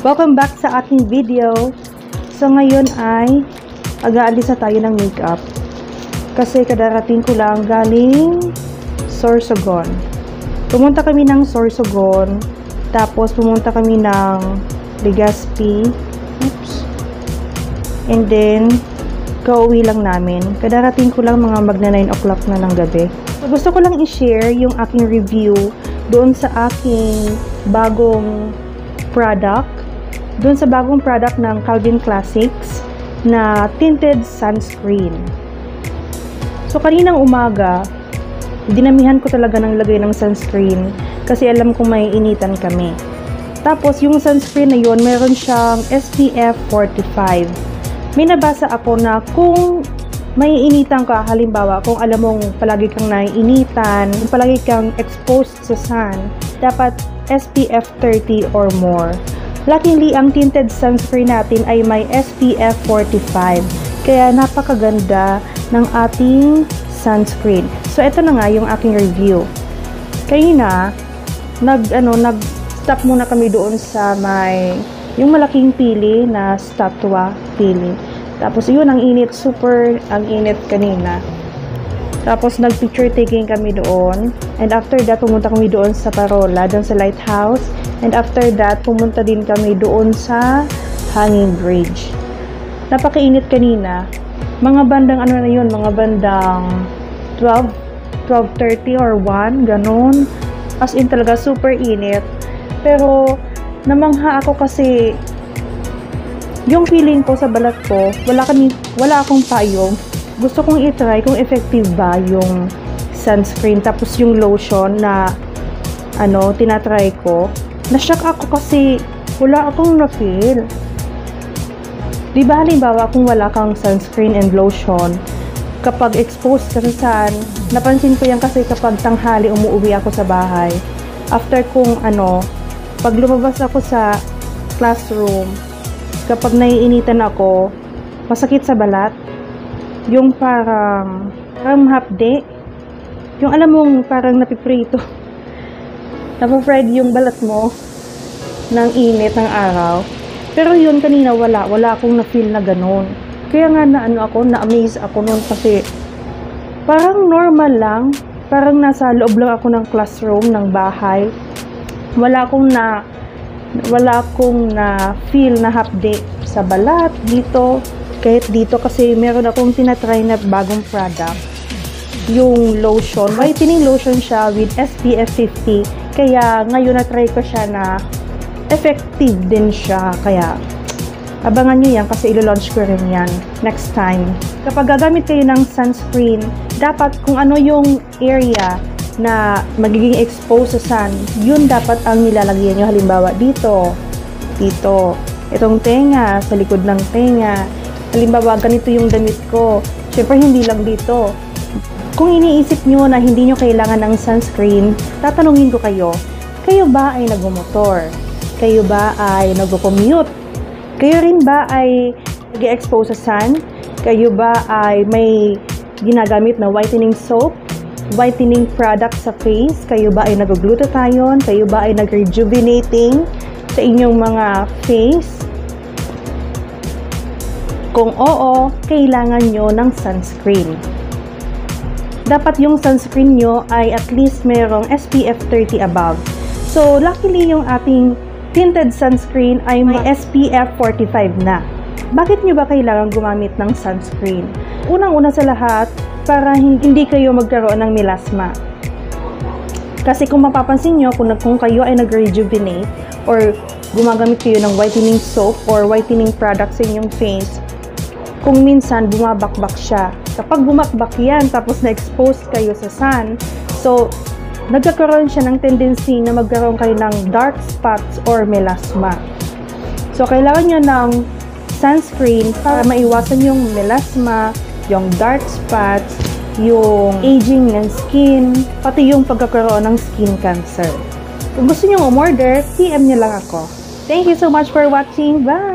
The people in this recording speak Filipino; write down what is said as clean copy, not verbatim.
Welcome back sa aking video. So ngayon ay ag-aalis na tayo ng makeup. Kasi kadarating ko lang galing Sorsogon. Pumunta kami ng Sorsogon. Tapos pumunta kami ng Legazpi. Oops. And then kauwi lang namin. Kadarating ko lang mga magna 9 o'clock na ng gabi. So, gusto ko lang i-share yung aking review doon sa aking bagong product. Doon sa bagong product ng Calvin Classics na tinted sunscreen. So kaninang umaga, dinamihan ko talaga ng lagay ng sunscreen kasi alam kong may initan kami. Tapos yung sunscreen na yun, meron siyang SPF 45. May nabasa ako na kung may initan ka, halimbawa kung alam mong palagi kang naiinitan, kung palagi kang exposed sa sun, dapat SPF 30 or more. Luckily, ang tinted sunscreen natin ay may SPF 45. Kaya napakaganda ng ating sunscreen. So, ito na nga yung aking review. Kanina, nag-stop muna kami doon sa may, yung malaking pili na statwa pili. Tapos, yun, ang init. Super ang init kanina. Tapos, nag-picture taking kami doon. And after that, pumunta kami doon sa Parola, doon sa lighthouse. And after that, pumunta din kami doon sa Hanging Bridge. Napakainit kanina. Mga bandang ano na yun, mga bandang 12:30 or 1, ganun. As in talaga, super init. Pero, namangha ako kasi yung feeling ko sa balat ko, wala akong payong. Gusto kong i-try kung effective ba yung sunscreen. Tapos yung lotion na tinatry ko. Na-shock ako kasi wala akong na-feel. Diba halimbawa kung wala kang sunscreen and lotion, kapag exposed ka sa sun, napansin ko yan kasi kapag tanghali umuwi ako sa bahay. After kung pag lumabas ako sa classroom, kapag naiinitan ako, masakit sa balat. Yung parang hapde. Yung alam mong parang napiprito. Napafried yung balat mo ng init ng araw. Pero yun kanina wala akong na-feel na ganun. Kaya nga na-amaze ako noon kasi parang normal lang. Parang nasa loob lang ako ng classroom, ng bahay. Wala akong na-feel na hapde sa balat dito. Kahit dito kasi meron akong tinatry na bagong product. Yung lotion, whitening lotion siya with SPF 50. Kaya ngayon na-try ko siya na effective din siya. Kaya abangan nyo yan kasi ilo-launch ko rin yan next time. Kapag gagamit kayo ng sunscreen, dapat kung ano yung area na magiging exposed sa sun, yun dapat ang nilalagyan nyo. Halimbawa dito, itong tenga, sa likod ng tenga. Halimbawa, ganito yung damit ko. Siyempre, hindi lang dito. Kung iniisip nyo na hindi nyo kailangan ng sunscreen, tatanungin ko kayo, kayo ba ay nagmumotor? Kayo ba ay nagko-commute? Kayo rin ba ay nag-expose sa sun? Kayo ba ay may ginagamit na whitening soap? Whitening product sa face? Kayo ba ay nag-glutathione? Kayo ba ay nag-rejuvenating sa inyong mga face? Kung oo, kailangan nyo ng sunscreen. Dapat yung sunscreen nyo ay at least merong SPF 30 above. So, luckily yung ating tinted sunscreen ay may SPF 45 na. Bakit nyo ba kailangan gumamit ng sunscreen? Unang-una sa lahat, para hindi kayo magkaroon ng melasma. Kasi kung mapapansin nyo, kung kayo ay nag-rejuvenate or gumagamit kayo ng whitening soap or whitening product sa inyong face, kung minsan bumabakbak siya. Kapag bumakbak yan, tapos na-expose kayo sa sun, so, nagkakaroon siya ng tendency na magkaroon kayo ng dark spots or melasma. So, kailangan nyo ng sunscreen para maiwasan yung melasma, yung dark spots, yung aging ng skin, pati yung pagkakaroon ng skin cancer. Kung gusto nyo umorder, PM nyo lang ako. Thank you so much for watching. Bye!